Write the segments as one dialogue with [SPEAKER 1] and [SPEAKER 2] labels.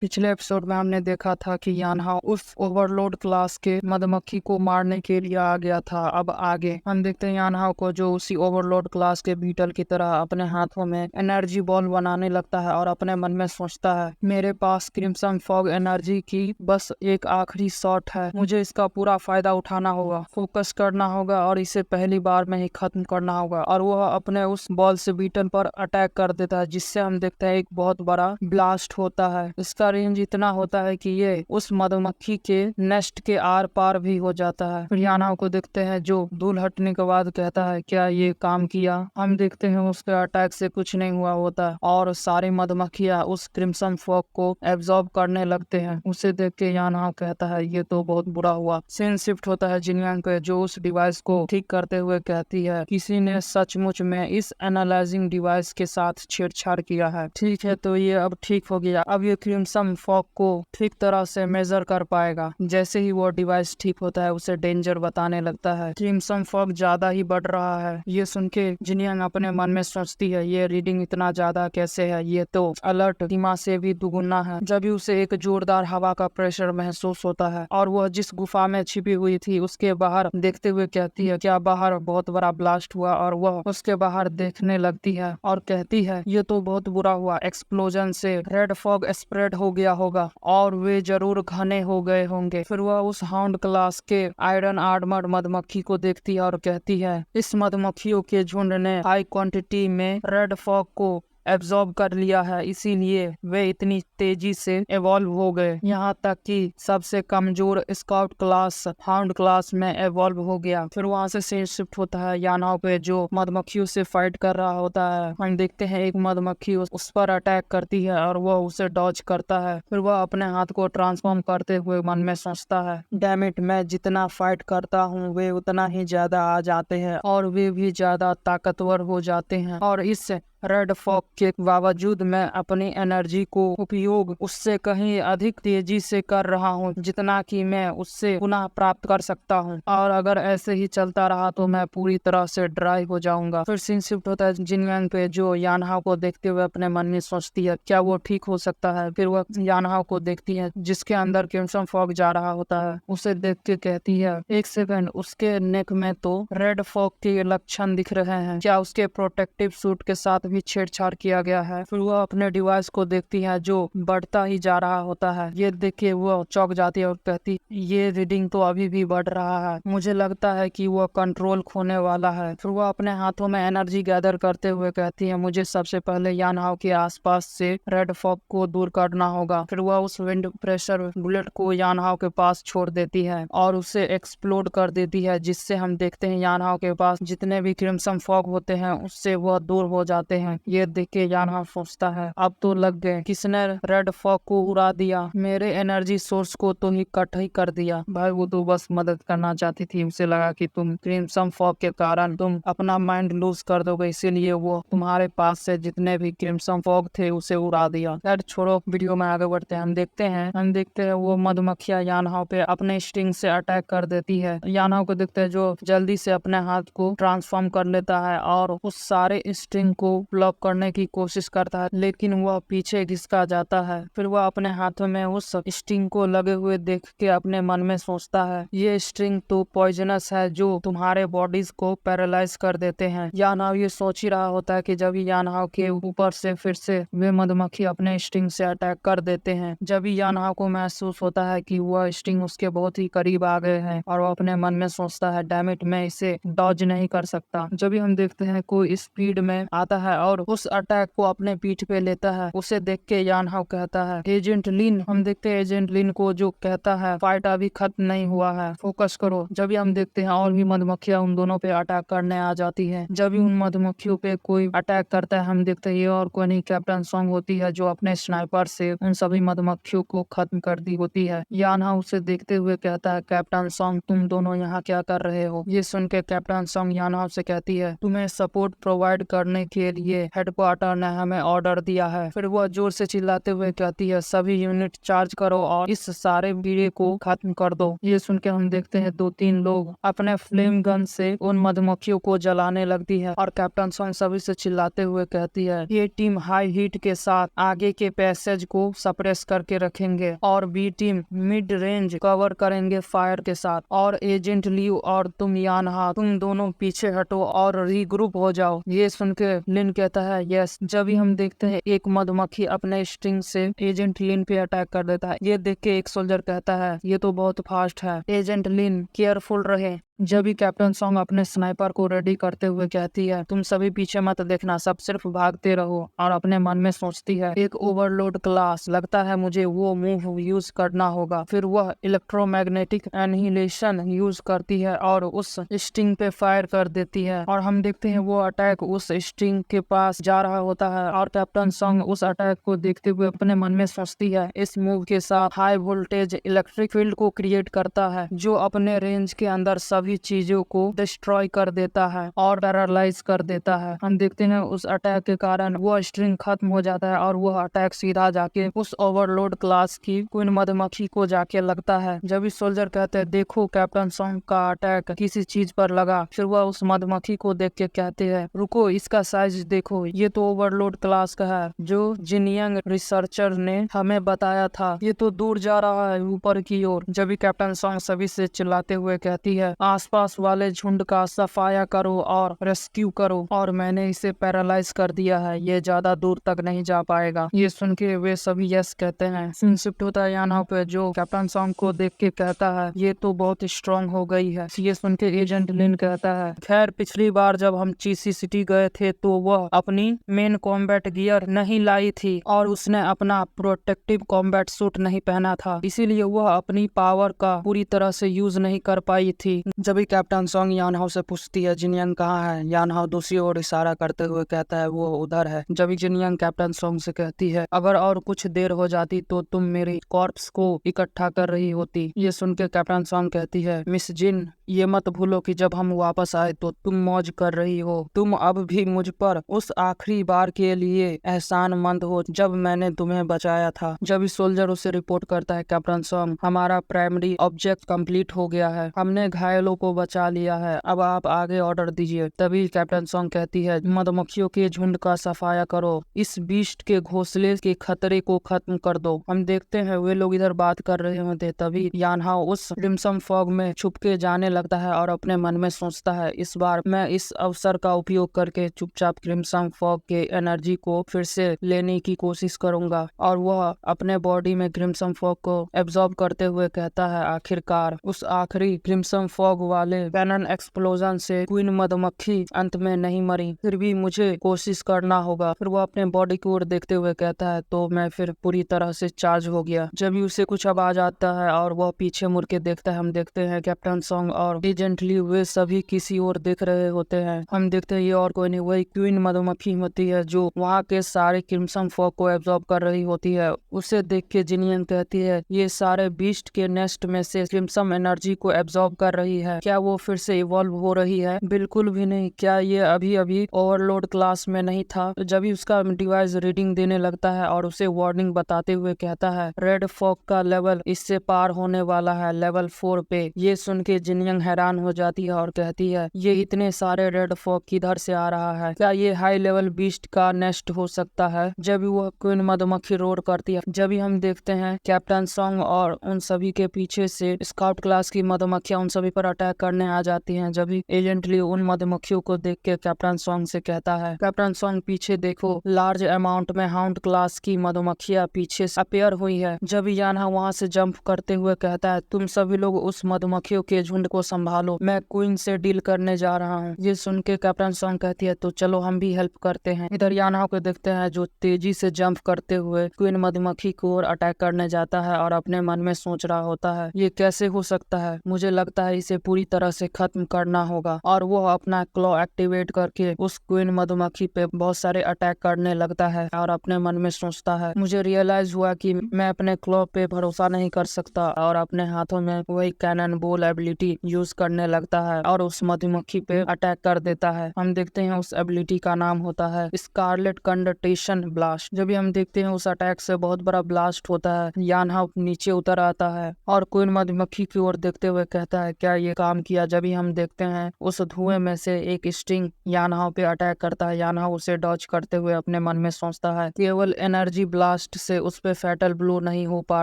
[SPEAKER 1] पिछले एपिसोड में हमने देखा था कि यानहा उस ओवरलोड क्लास के मधुमक्खी को मारने के लिए आ गया था। अब आगे हम देखते हैं यानहा को, जो उसी ओवरलोड क्लास के बीटल की तरह अपने हाथों में एनर्जी बॉल बनाने लगता है और अपने मन में सोचता है, मेरे पास क्रिम्सन फॉग एनर्जी की बस एक आखिरी शॉट है, मुझे इसका पूरा फायदा उठाना होगा, फोकस करना होगा और इसे पहली बार में ही खत्म करना होगा। और वह अपने उस बॉल से बीटल पर अटैक कर देता है, जिससे हम देखते हैं एक बहुत बड़ा ब्लास्ट होता है। इसका रेंज इतना होता है कि ये उस मधुमक्खी के नेस्ट के आर पार भी हो जाता है। फिर याना को देखते हैं, जो धूल हटने के बाद कहता है, क्या ये काम किया? हम देखते हैं उसके अटैक से कुछ नहीं हुआ होता और सारी मधुमक्खियां उस क्रिम्सन फॉग को एब्जॉर्ब करने लगते हैं। उसे देख के याना कहता है, ये तो बहुत बुरा हुआ। सीन शिफ्ट होता है जिनयांग पे, जो उस डिवाइस को ठीक करते हुए कहती है, किसी ने सचमुच में इस एनालाइजिंग डिवाइस के साथ छेड़छाड़ किया है। ठीक है, तो ये अब ठीक हो गया। अब ये क्रिम्सन फॉग को ठीक तरह से मेजर कर पाएगा। जैसे ही वो डिवाइस ठीक होता है, उसे डेंजर बताने लगता है। क्रिम्सन फॉग ज्यादा ही बढ़ रहा है। ये सुन के जिनयांग अपने मन में सोचती है, ये रीडिंग इतना ज्यादा कैसे है? ये तो अलर्ट सीमा से भी दुगुना है। जब भी उसे एक जोरदार हवा का प्रेशर महसूस होता है और वह जिस गुफा में छिपी हुई थी उसके बाहर देखते हुए कहती है, क्या बाहर बहुत बड़ा ब्लास्ट हुआ? और वह उसके बाहर देखने लगती है और कहती है, ये तो बहुत बुरा हुआ। एक्सप्लोजन से रेड फॉग स्प्रेड हो गया होगा और वे जरूर घने हो गए होंगे। फिर वह उस हाउंड क्लास के आयरन आर्मर मधुमक्खी को देखती है और कहती है, इस मधुमक्खियों के झुंड ने हाई क्वांटिटी में रेड फॉग को एब्जॉर्ब कर लिया है, इसीलिए वे इतनी तेजी से एवॉल्व हो गए। यहाँ तक कि सबसे कमजोर स्काउट क्लास हाउंड क्लास में एवॉल्व हो गया। फिर वहाँ से सीन शिफ्ट होता है यानाओ पे, जो मधुमक्खियों से फाइट कर रहा होता है। हम देखते हैं एक मधुमक्खी उस पर अटैक करती है और वह उसे डॉज करता है। फिर वह अपने हाथ को ट्रांसफॉर्म करते हुए मन में सोचता है, डैम इट, मैं जितना फाइट करता हूँ वे उतना ही ज्यादा आ जाते हैं और वे भी ज्यादा ताकतवर हो जाते हैं। और इस रेड फॉग के बावजूद मैं अपनी एनर्जी को उपयोग उससे कहीं अधिक तेजी से कर रहा हूँ, जितना कि मैं उससे पुनः प्राप्त कर सकता हूँ। और अगर ऐसे ही चलता रहा तो मैं पूरी तरह से ड्राई हो जाऊंगा। फिर सीन शिफ्ट होता है जिनयांग पे, जो यानहा को देखते हुए अपने मन में सोचती है, क्या वो ठीक हो सकता है? फिर वह यानहा को देखती है जिसके अंदर क्रिम्सन फॉग जा रहा होता है। उसे देख के कहती है, एक सेकंड, उसके नेक में तो रेड फॉग के लक्षण दिख रहे हैं, क्या उसके प्रोटेक्टिव सूट के साथ भी छेड़छाड़ किया गया है? फिर वह अपने डिवाइस को देखती है जो बढ़ता ही जा रहा होता है। ये देख के वह चौंक जाती है और कहती, ये रीडिंग तो अभी भी बढ़ रहा है, मुझे लगता है कि वह कंट्रोल खोने वाला है। फिर वह अपने हाथों में एनर्जी गैदर करते हुए कहती है, मुझे सबसे पहले यानहाव के आसपास से रेड फॉग को दूर करना होगा। फिर वह उस विंड प्रेशर बुलेट को यानहाव के पास छोड़ देती है और उसे एक्सप्लोड कर देती है, जिससे हम देखते हैं यानहाव के पास जितने भी क्रिम्सन फॉग होते हैं उससे वह दूर हो जाते हैं। ये देख के यानहा सोचता है, अब तो लग गए, किसने रेड फॉग को उड़ा दिया? मेरे एनर्जी सोर्स को तो ही कट ही कर दिया। भाई वो तो बस मदद करना चाहती थी, उसे लगा कि तुम क्रिम्सन फॉग के कारण तुम अपना माइंड लूज कर दोगे, इसीलिए वो तुम्हारे पास से जितने भी क्रिम्सन फॉग थे उसे उड़ा दिया। यार छोड़ो, वीडियो में आगे बढ़ते हैं। हम देखते हैं वो मधुमक्खियां यानहा पे अपने स्टिंग से अटैक कर देती है। यानहा को देखते हैं जो जल्दी से अपने हाथ को ट्रांसफॉर्म कर लेता है और उस सारे स्टिंग को ब्लॉक करने की कोशिश करता है, लेकिन वह पीछे घिसका जाता है। फिर वह अपने हाथों में उस स्टिंग को लगे हुए देख के अपने मन में सोचता है, ये स्टिंग तो पॉइजनस है, जो तुम्हारे बॉडीज को पैरालाइज कर देते हैं। यानहाव ये सोच ही रहा होता है कि जब यानहाव के ऊपर से फिर से वे मधुमक्खी अपने स्टिंग से अटैक कर देते हैं। जब यानहाव को महसूस होता है कि वह स्टिंग उसके बहुत ही करीब आ गए हैं और वह अपने मन में सोचता है, डैम इट, मैं इसे डॉज नहीं कर सकता। जब हम देखते हैं कोई स्पीड में आता है और उस अटैक को अपने पीठ पे लेता है। उसे देख के यानहाव कहता है, एजेंट लिन। हम देखते हैं एजेंट लिन को, जो कहता है, फाइट अभी खत्म नहीं हुआ है, फोकस करो। जब भी हम देखते हैं और भी मधुमक्खियां उन दोनों पे अटैक करने आ जाती है। जब भी उन मधुमक्खियों पे कोई अटैक करता है, हम देखते हैं ये और कोई नहीं, कैप्टन सॉन्ग होती है, जो अपने स्नाइपर से उन सभी मधुमक्खियों को खत्म कर दी होती है। यानहाव उसे देखते हुए कहता है, कैप्टन सॉन्ग, तुम दोनों यहाँ क्या कर रहे हो? ये सुन के कैप्टन सॉन्ग यानहाव से कहती है, तुम्हें सपोर्ट प्रोवाइड करने के लिए हेडक्वार्टर ने हमें ऑर्डर दिया है। फिर वह जोर से चिल्लाते हुए कहती है, सभी यूनिट चार्ज करो और इस सारे कीड़े को खत्म कर दो। ये सुन के हम देखते हैं 2-3 लोग अपने फ्लेम गन से उन मधुमक्खियों को जलाने लगती है और कैप्टन सॉन्ग सभी से चिल्लाते हुए कहती है, ये टीम हाई हीट के साथ आगे के पैसेज को सप्रेस करके रखेंगे और B team mid range cover करेंगे फायर के साथ, और एजेंट लियू और तुम यानहा, तुम दोनों पीछे हटो और रीग्रुप हो जाओ। ये सुन के लिन कहता है यस। जब भी हम देखते हैं एक मधुमक्खी अपने स्टिंग से एजेंट लिन पे अटैक कर देता है। ये देख के एक सोल्जर कहता है, ये तो बहुत फास्ट है, एजेंट लिन केयरफुल रहे। जब भी कैप्टन सॉन्ग अपने स्नाइपर को रेडी करते हुए कहती है, तुम सभी पीछे मत देखना, सब सिर्फ भागते रहो, और अपने मन में सोचती है, एक ओवरलोड क्लास, लगता है मुझे वो मूव यूज करना होगा। फिर वह इलेक्ट्रोमैग्नेटिक एनिहिलेशन यूज करती है और उस स्टिंग पे फायर कर देती है, और हम देखते हैं वो अटैक उस स्टिंग के पास जा रहा होता है, और कैप्टन सॉन्ग उस अटैक को देखते हुए अपने मन में सोचती है, इस मूव के साथ हाई वोल्टेज इलेक्ट्रिक फील्ड को क्रिएट करता है जो अपने रेंज के अंदर सभी चीजों को डिस्ट्रॉय कर देता है और पैरालाइज कर देता है। हम देखते हैं उस अटैक के कारण वो स्ट्रिंग खत्म हो जाता है और वह अटैक सीधा जाके उस ओवरलोड क्लास की क्वीन मधुमक्खी को जाके लगता है। जब इस सोल्जर कहते हैं, देखो कैप्टन सॉन्ग का अटैक किसी चीज पर लगा। फिर वह उस मधुमक्खी को देख के कहते हैं, रुको, इसका साइज देखो, ये तो ओवरलोड क्लास का है जो जिनयंग रिसर्चर ने हमें बताया था, ये तो दूर जा रहा है ऊपर की ओर। जब भी कैप्टन सॉन्ग सभी से चिल्लाते हुए कहती है, आसपास वाले झुंड का सफाया करो और रेस्क्यू करो, और मैंने इसे पैरालाइज कर दिया है, ये ज्यादा दूर तक नहीं जा पाएगा। ये सुन के वे सभी यस कहते हैं। सीन शिफ्ट होता है यानहा पे, जो कैप्टन सॉन्ग को देख के कहता है, ये तो बहुत स्ट्रांग हो गई है। ये सुन के एजेंट लिन कहता है, खैर पिछली बार जब हम चीसी सिटी गए थे तो वह अपनी मेन कॉम्बैट गियर नहीं लाई थी और उसने अपना प्रोटेक्टिव कॉम्बैट सूट नहीं पहना था, इसीलिए वह अपनी पावर का पूरी तरह से यूज नहीं कर पाई थी। जब भी कैप्टन सॉन्ग यानहाओ से पूछती है, जिनयंग कहाँ है? यानहाओ दूसरी ओर इशारा करते हुए कहता है, वो उधर है। जब भी जिनयंग कैप्टन सॉन्ग से कहती है, अगर और कुछ देर हो जाती तो तुम मेरी कॉर्प्स को इकट्ठा कर रही होती। ये सुन के कैप्टन सॉन्ग कहती है, मिस जिन, ये मत भूलो कि जब हम वापस आए तो तुम मौज कर रही हो, तुम अब भी मुझ पर उस आखिरी बार के लिए एहसानमंद हो जब मैंने तुम्हें बचाया था। जब इस सोल्जर उसे रिपोर्ट करता है, कैप्टन सॉन्ग, हमारा प्राइमरी ऑब्जेक्ट कंप्लीट हो गया है, हमने घायलों को बचा लिया है, अब आप आगे ऑर्डर दीजिए। तभी कैप्टन सॉन्ग कहती है, मधुमक्खियों के झुंड का सफाया करो, इस बीस्ट के घोंसले के खतरे को खत्म कर दो। हम देखते हैं वे लोग इधर बात कर रहे होते, तभी यानहाओ उस क्रिम्सन फॉग में छुप के जाने लगता है और अपने मन में सोचता है, इस बार मैं इस अवसर का उपयोग करके चुपचाप क्रिम्सन फॉग के एनर्जी को फिर से लेने की कोशिश करूंगा। और वह अपने बॉडी में क्रिम्सन फॉग को एब्जॉर्ब करते हुए कहता है, आखिरकार उस आखिरी क्रिम्सन फॉग वाले कैनन एक्सप्लोजन से क्वीन मधुमक्खी अंत में नहीं मरी, फिर भी मुझे कोशिश करना होगा। फिर वह अपने बॉडी की ओर देखते हुए कहता है, तो मैं फिर पूरी तरह से चार्ज हो गया। जब भी उसे कुछ आवाज आता है और वह पीछे मुड़ के देखता है, हम देखते हैं कैप्टन सॉन्ग और एजेंट ली वे सभी किसी और देख रहे होते हैं। हम देखते हैं ये और कोई नहीं, वही क्वीन मधुमक्खी होती है जो वहाँ के सारे क्रिम्सन फॉग को एब्जॉर्ब कर रही होती है। उसे देख के जिनियन कहती है, ये सारे बीस्ट के नेस्ट में से क्रिम्सन एनर्जी को एब्जॉर्ब कर रही है, क्या वो फिर से इवॉल्व हो रही है? बिल्कुल भी नहीं, क्या ये अभी अभी ओवरलोड क्लास में नहीं था? जब भी उसका डिवाइस रीडिंग देने लगता है और उसे वार्निंग बताते हुए कहता है, रेड फॉग का लेवल इससे पार होने वाला है, लेवल 4 पे। ये सुन के जिनियंग हैरान हो जाती है और कहती है, ये इतने सारे रेड फॉग किधर से आ रहा है? क्या ये हाई लेवल बीस्ट का नेस्ट हो सकता है? जब भी वह क्वीन मधुमक्खी रोर करती है, जब भी हम देखते हैं कैप्टन सॉन्ग और उन सभी के पीछे से स्काउट क्लास की मधुमक्खियां उन सभी पर अटैक करने आ जाती हैं। जब भी एजेंट ली उन मधुमक्खियों को देख के कैप्टन सॉन्ग से कहता है, कैप्टन सॉन्ग पीछे देखो, लार्ज अमाउंट में हाउंड क्लास की मधुमक्खियां पीछे से अपेयर हुई है। जब यानहा वहाँ से जंप करते हुए कहता है, तुम सभी लोग उस मधुमक्खियों के झुंड को संभालो, मैं क्वीन से डील करने जा रहा हूँ। ये सुन के कैप्टन सॉन्ग कहती है, तो चलो हम भी हेल्प करते हैं। इधर यानहा को देखते हैं जो तेजी से जंप करते हुए क्वीन मधुमक्खी को अटैक करने जाता है और अपने मन में सोच रहा होता है, ये कैसे हो सकता है? मुझे लगता है इसे पूरी तरह से खत्म करना होगा। और वो अपना क्लॉ एक्टिवेट करके उस क्वीन मधुमक्खी पे बहुत सारे अटैक करने लगता है और अपने मन में सोचता है, मुझे रियलाइज हुआ कि मैं अपने क्लॉ पे भरोसा नहीं कर सकता, और अपने हाथों में वही कैनन बॉल एबिलिटी यूज करने लगता है और उस मधुमक्खी पे अटैक कर देता है। हम देखते हैं उस एबिलिटी का नाम होता है स्कारलेट कंडक्टेशन ब्लास्ट। जब भी हम देखते हैं उस अटैक से बहुत बड़ा ब्लास्ट होता है, यानहाउ नीचे उतर आता है और क्वीन मधुमक्खी की ओर देखते हुए कहता है, क्या ये काम किया? जब भी हम देखते हैं उस धुएं में से एक स्टिंग यानहाउ पे अटैक करता है। यानहाउ उसे डॉज करते हुए अपने मन में सोचता है, केवल एनर्जी ब्लास्ट से उस पे फैटल ब्लो नहीं हो पा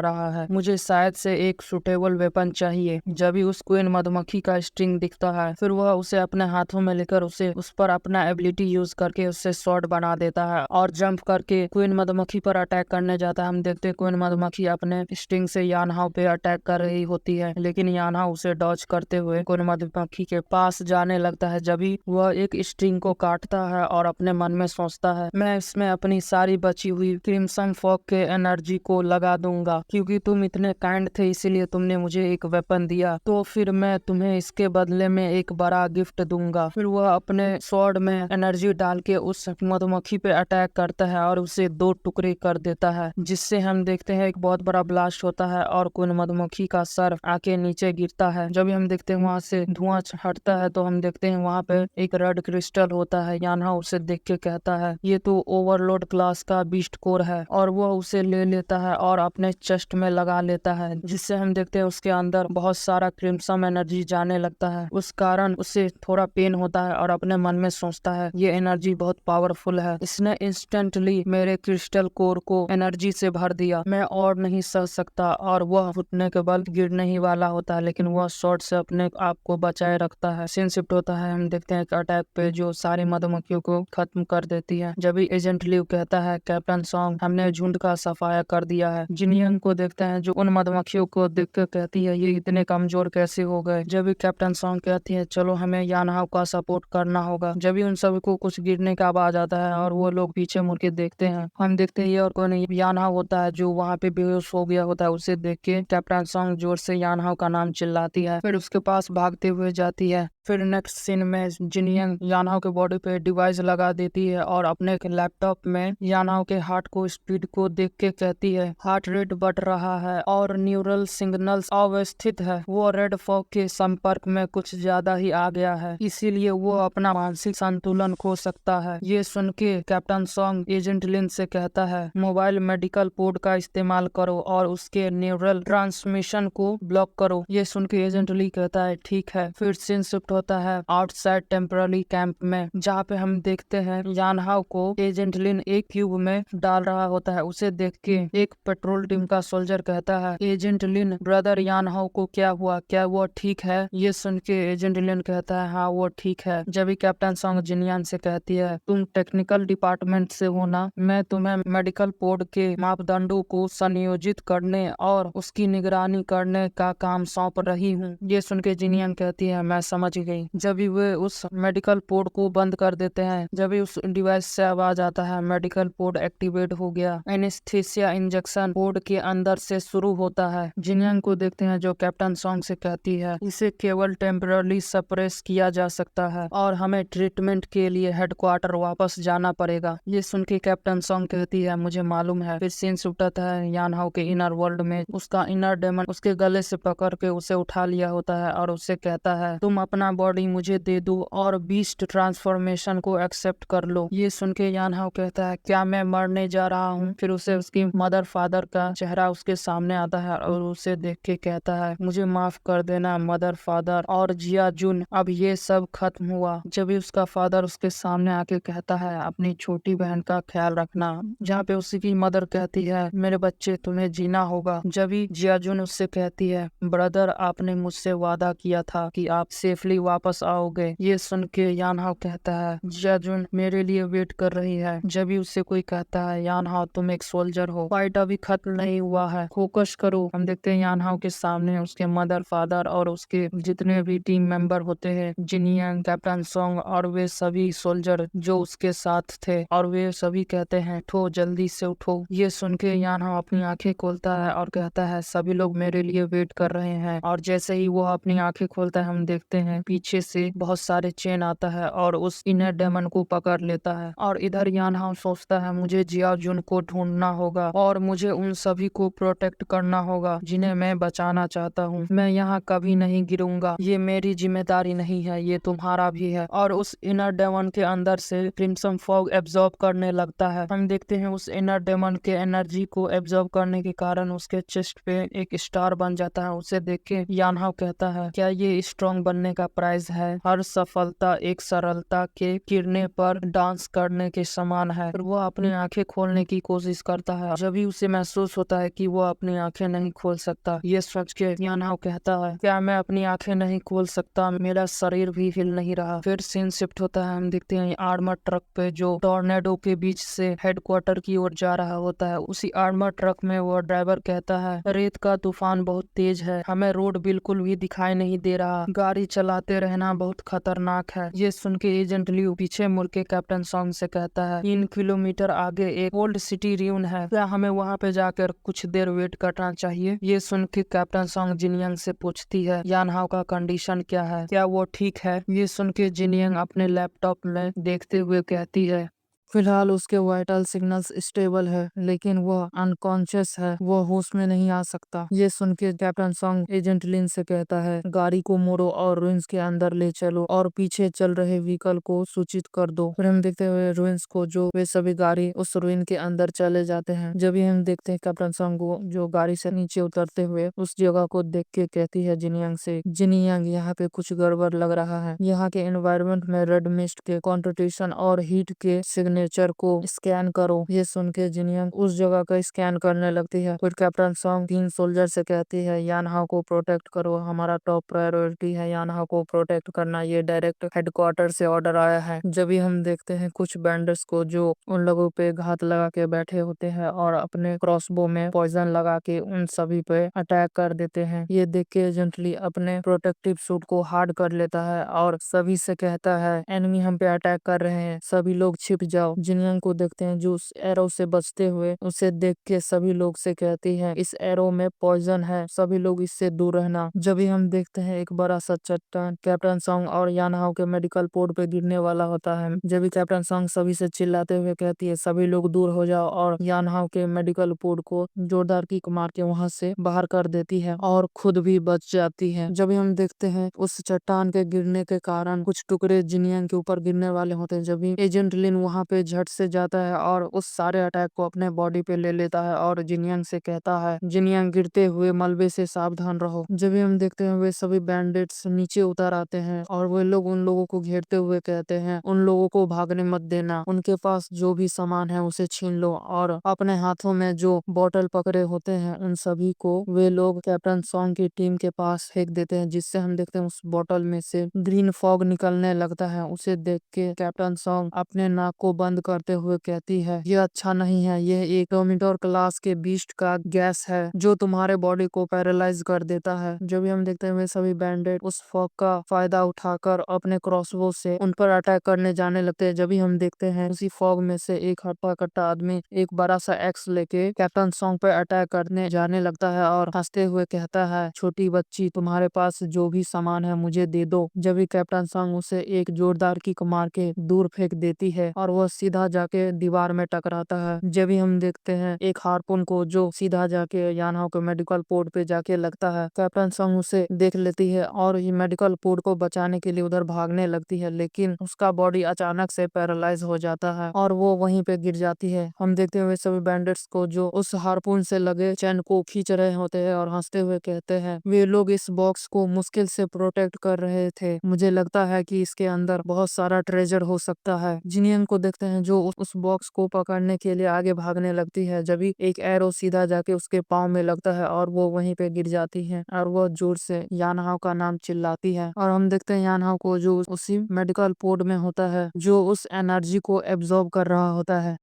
[SPEAKER 1] रहा है, मुझे शायद से एक सुटेबल वेपन चाहिए। जब भी उस क्वीन मधुमक्खी का स्ट्रिंग दिखता है, फिर वह उसे अपने हाथों में लेकर उसे उस पर अपना एबिलिटी यूज करके उससे शॉर्ट बना देता है और जंप करके क्वीन मधुमक्खी पर अटैक करने जाता है। हम देखते हैं क्वीन मधुमक्खी अपने स्ट्रिंग से यानहाउ पे अटैक कर रही होती है, लेकिन यानहाउ उसे डॉज करते हुए क्वीन मधुमक्खी के पास जाने लगता है। जब भी वह एक स्ट्रिंग को काटता है और अपने मन में सोचता है, मैं इसमें अपनी सारी बची हुई क्रिम्सन फॉग के एनर्जी को लगा दूंगा, क्योंकि तुम इतने काइंड थे इसीलिए तुमने मुझे एक वेपन दिया, तो फिर मैं तुम्हें इसके बदले में एक बड़ा गिफ्ट दूंगा। फिर वह अपने स्वॉर्ड में एनर्जी डाल के उस मधुमक्खी पे अटैक करता है और उसे दो टुकड़े कर देता है, जिससे हम देखते हैं एक बहुत बड़ा ब्लास्ट होता है और क्वीन मधुमक्खी का सर आके नीचे गिरता है। जब भी हम देखते हैं वहां से धुआं हटता है, तो हम देखते हैं वहां पे एक रेड क्रिस्टल होता है। यानहाउ उसे देख के कहता है, ये तो ओवरलोड क्लास का बीस्ट कोर है, और वह उसे ले लेता है और अपने चेस्ट में लगा लेता है, जिससे हम देखते हैं उसके अंदर बहुत सारा क्रिम्सन एनर्जी जाने लगता है। उस कारण उसे थोड़ा पेन होता है और अपने मन में सोचता है, ये एनर्जी बहुत पावरफुल है, इसने इंस्टेंटली मेरे क्रिस्टल कोर को एनर्जी से भर दिया, मैं और नहीं सह सकता। और वह घुटने के बल गिरने ही वाला होता है, लेकिन वह शॉट से अपने आप को बचाए रखता है। सीन शिफ्ट होता है, हम देखते हैं एक अटैक पे जो सारी मधुमक्खियों को खत्म कर देती है। जब भी एजेंट लिव कहता है, कैप्टन सॉन्ग हमने झुंड का सफाया कर दिया है। जिनियन को देखते हैं जो उन मधुमक्खियों को देख कर कहती है, ये इतने कमजोर कैसे हो गए? जब भी कैप्टन सॉन्ग कहती है, चलो हमें यानहाउ का सपोर्ट करना होगा। जब भी उन सभी को कुछ गिरने का आवाज आता है और वो लोग पीछे मुड़ के देखते हैं, हम देखते हैं ये और कोई नहीं यानहाउ होता है जो वहाँ पे बेहोश हो गया होता है। उसे देख के कैप्टन सॉन्ग जोर से यानहाउ का नाम चिल्लाती है, फिर उसके पास भागते हुए जाती है। फिर नेक्स्ट सीन में जिनियन यानहाउ के बॉडी पे डिवाइस लगा देती है और अपने लैपटॉप में यानहाउ के हार्ट को स्पीड को देख के कहती है, हार्ट रेट बढ़ रहा है और न्यूरल सिग्नल्स अवस्थित है, वो रेड फॉग के संपर्क में कुछ ज्यादा ही आ गया है, इसीलिए वो अपना मानसिक संतुलन खो सकता है। ये सुन के कैप्टन सॉन्ग एजेंट लिन से कहता है, मोबाइल मेडिकल पोर्ट का इस्तेमाल करो और उसके न्यूरल ट्रांसमिशन को ब्लॉक करो। ये सुन के एजेंट ली कहता है, ठीक है। फिर सीन शिफ्ट होता है आउटसाइड टेम्पररी कैंप में, जहाँ पे हम देखते हैं यानहाउ को एजेंट लिन एक क्यूब में डाल रहा होता है। उसे देख के एक पेट्रोल टीम का सोल्जर कहता है, एजेंट लिन ब्रदर यानहाउ को क्या हुआ, क्या वो ठीक है? ये सुन के एजेंट लिन कहता है, हाँ वो ठीक है। जब भी कैप्टन सॉन्ग जिनियन से कहती है, तुम टेक्निकल डिपार्टमेंट से हो ना, मैं तुम्हें मेडिकल पोर्ट के मापदंडों को संयोजित करने और उसकी निगरानी करने का काम सौंप रही हूँ। ये सुन के जिनियन कहती है, मैं समझ गई। जब भी वे उस मेडिकल पोर्ट को बंद कर देते हैं, जब भी उस डिवाइस से आवाज आता है, मेडिकल पोर्ट एक्टिवेट हो गया। एनेस्थीसिया इंजेक्शन पोर्ट के अंदर से शुरू होता है। जिनियन को देखते हैं जो कैप्टन सॉन्ग से कहती है, इसे केवल टेम्पररी सप्रेस किया जा सकता है और हमें ट्रीटमेंट के लिए हेडक्वार्टर वापस जाना पड़ेगा। ये सुन के कैप्टन सॉन्ग कहती है, मुझे मालूम है। फिर सीन उठता है यानहाउ के इनर वर्ल्ड में, उसका इनर डेमन उसके गले से पकड़ के उसे उठा लिया होता है और उसे कहता है, तुम अपना बॉडी मुझे दे दो और बीस्ट ट्रांसफॉर्मेशन को एक्सेप्ट कर लो। ये सुन के यानहाउ कहता है, क्या मैं मरने जा रहा हूँ? फिर उसे उसकी मदर फादर का चेहरा उसके सामने आता है और उसे देख के कहता है, मुझे माफ कर देना मदर फादर और जिया जुन, अब ये सब खत्म हुआ। जब भी उसका फादर उसके सामने आके कहता है, अपनी छोटी बहन का ख्याल रखना, जहाँ पे उसकी मदर कहती है, मेरे बच्चे तुम्हें जीना होगा। जब भी जिया जुन उससे कहती है, ब्रदर आपने मुझसे वादा किया था कि आप सेफली ही वापस आओगे। ये सुन के यानहाओ कहता है जियाजुन मेरे लिए वेट कर रही है। जब भी उससे कोई कहता है यानहाओ तुम एक सोल्जर हो, फाइट अभी खत्म नहीं हुआ है, फोकस करो। हम देखते हैं यानहाओ के सामने उसके मदर, फादर और उसके जितने भी टीम मेंबर होते हैं, जिनियंग, कैप्टन सोंग और वे सभी सोल्जर जो उसके साथ थे, और वे सभी कहते हैं उठो, जल्दी से उठो। ये सुन के यानहाओ अपनी आंखें खोलता है और कहता है सभी लोग मेरे लिए वेट कर रहे हैं। और जैसे ही वो अपनी आंखें खोलता है हम देखते हैं पीछे से बहुत सारे चेन आता है और उस इनर डेमन को पकड़ लेता है। और इधर यानहाओ सोचता है मुझे जियाजुन को ढूंढना होगा और मुझे उन सभी को प्रोटेक्ट करना होगा जिन्हें मैं बचाना चाहता हूँ। मैं यहाँ कभी नहीं गिरूंगा, ये मेरी जिम्मेदारी नहीं है, ये तुम्हारा भी है। और उस इनर डेमन के अंदर से क्रिम्सन फॉग एब्जॉर्ब करने लगता है। हम देखते हैं उस इनर डेमन के एनर्जी को एब्जॉर्ब करने के कारण उसके चेस्ट पे एक स्टार बन जाता है। उसे देख के यानहाओ कहता है क्या ये स्ट्रॉन्ग बनने का प्राइज है? हर सफलता एक सरलता के गिरने पर डांस करने के समान है। फिर वो अपनी आंखें खोलने की कोशिश करता है, जब भी उसे महसूस होता है कि वो अपनी आंखें नहीं खोल सकता। ये सोच के यानहाओ कहता है क्या मैं अपनी आंखें नहीं खोल सकता? मेरा शरीर भी हिल नहीं रहा। फिर सीन शिफ्ट होता है, हम देखते हैं आर्मर ट्रक पे जो टॉर्नेडो के बीच से हेडक्वार्टर की ओर जा रहा होता है। उसी आर्मर ट्रक में वो ड्राइवर कहता है रेत का तूफान बहुत तेज है, हमें रोड बिल्कुल भी दिखाई नहीं दे रहा, गाड़ी चलाते रहना बहुत खतरनाक है। ये सुन के एजेंट लियू पीछे मुड़ के कैप्टन सॉन्ग से कहता है 3 किलोमीटर आगे एक ओल्ड सिटी र्यून है, क्या हमें वहाँ पे जाकर कुछ देर वेट करना चाहिए? ये सुन के कैप्टन सॉन्ग जिनियंग से पूछती है यानहाओ का कंडीशन क्या है, क्या वो ठीक है? ये सुन के जिनियंग अपने लैपटॉप में देखते हुए कहती है फिलहाल उसके वाइटल सिग्नल्स स्टेबल है लेकिन वह अनकॉन्शियस है, वह होश में नहीं आ सकता। ये सुन के कैप्टन सॉन्ग एजेंट लिन से कहता है गाड़ी को मोड़ो और रुइंस के अंदर ले चलो और पीछे चल रहे व्हीकल को सूचित कर दो। फिर हम देखते हुए रुइंस को जो वे सभी गाड़ी उस रुइन के अंदर चले जाते हैं। जब भी हम देखते हैं कैप्टन सॉन्ग को जो गाड़ी से नीचे उतरते हुए उस जगह को देख के कहती है जिनियंग से जिनियंग यहाँ पे कुछ गड़बड़ लग रहा है, यहाँ के एनवायरमेंट में रेड मिस्ट के कॉन्ट्रिब्यूशन और हीट के सिग्नेचर को स्कैन करो। ये सुन के जिनियंग उस जगह का स्कैन करने लगती है। फिर कैप्टन सॉन्ग 3 सोल्जर से कहती है यानहाओ को प्रोटेक्ट करो, हमारा टॉप प्रायोरिटी है यानहाओ को प्रोटेक्ट करना, ये डायरेक्ट हेडक्वार्टर से ऑर्डर आया है। जब भी हम देखते हैं कुछ बैंडर्स को जो उन लोगों पे घात लगा के बैठे होते हैं और अपने क्रॉसबो में पॉइजन लगा के उन सभी पे अटैक कर देते हैं। ये देख के एजेंटली अपने प्रोटेक्टिव सूट को हार्ड कर लेता है और सभी से कहता है एनिमी हम पे अटैक कर रहे हैं, सभी लोग छिप जाओ। जिनियंग को देखते हैं जो उस एरो से बचते हुए, उसे देख के सभी लोग से कहती है इस एरो में पॉइजन है, सभी लोग इससे दूर रहना। जब भी हम देखते हैं एक बड़ा सा चट्टान कैप्टन सॉन्ग और यानहाओ के मेडिकल पोर्ट पे गिरने वाला होता है। जब भी कैप्टन सॉन्ग सभी से चिल्लाते हुए कहती है सभी लोग दूर हो जाओ और यानहाओ के मेडिकल पोर्ट को जोरदार किक मार के वहां से बाहर कर देती है और खुद भी बच जाती है। जब भी हम देखते हैं उस चट्टान के गिरने के कारण कुछ टुकड़े जिनियंग के ऊपर गिरने वाले होते हैं। जब भी एजेंट लिन वहां पे झट से जाता है और उस सारे अटैक को अपने बॉडी पे ले लेता है और जिनियंग से कहता है जिनियंग गिरते हुए मलबे से सावधान रहो। जब भी हम देखते हैं वे सभी बैंडिट्स नीचे उतर आते हैं और वे लोग उन लोगों को घेरते हुए कहते हैं उन लोगों को भागने मत देना, उनके पास जो भी सामान है उसे छीन लो और अपने हाथों में जो बोतल पकड़े होते हैं उन सभी को वे लोग कैप्टन सॉन्ग की टीम के पास फेंक देते हैं, जिससे हम देखते हैं उस बोतल में से ग्रीन फॉग निकलने लगता है। उसे देख के कैप्टन सॉन्ग अपने नाक को बंद करते हुए कहती है ये अच्छा नहीं है, यह एक डोमिटोर क्लास के बीस्ट का गैस है जो तुम्हारे बॉडी को पैरालाइज कर देता है। जब भी हम देखते हैं वे सभी बैंडेड उस फॉग का फायदा उठाकर अपने क्रॉसबो से उन पर अटैक करने जाने लगते हैं। जब भी हम देखते हैं उसी फॉग में से एक हट्टा कट्टा आदमी एक बड़ा सा एक्स लेके कैप्टन सॉन्ग पर अटैक करने जाने लगता है और हंसते हुए कहता है छोटी बच्ची तुम्हारे पास जो भी सामान है मुझे दे दो। जब भी कैप्टन सॉन्ग उसे एक जोरदार किक मार के दूर फेंक देती है और वह सीधा जाके दीवार में टकराता है। जब भी हम देखते हैं एक हार्पून को जो सीधा जाके यानहाओ के मेडिकल पोर्ट पे जाके लगता है। कैप्टन सॉन्ग उसे देख लेती है और ये मेडिकल पोर्ट को बचाने के लिए उधर भागने लगती है, लेकिन उसका बॉडी अचानक से पैरालाइज हो जाता है और वो वहीं पे गिर जाती है। हम देखते हुए सभी बैंडिट्स को जो उस हार्पून से लगे चैन को खींच रहे होते हैं और हंसते हुए कहते हैं वे लोग इस बॉक्स को मुश्किल से प्रोटेक्ट कर रहे थे, मुझे लगता है कि इसके अंदर बहुत सारा ट्रेजर हो सकता है। जिनियंग को देखते हैं जो उस बॉक्स को पकड़ने के लिए आगे भागने लगती है। जभी एक एरो सीधा जाके उसके पाँव में लगता है और वो वहीं पे गिर जाती है और वो जोर से यानहाओ का नाम चिल्लाती है। और हम देखते हैं यानहाओ को जो उसी मेडिकल पोर्ट में होता है जो उस एनर्जी को एब्जॉर्ब कर रहा होता है।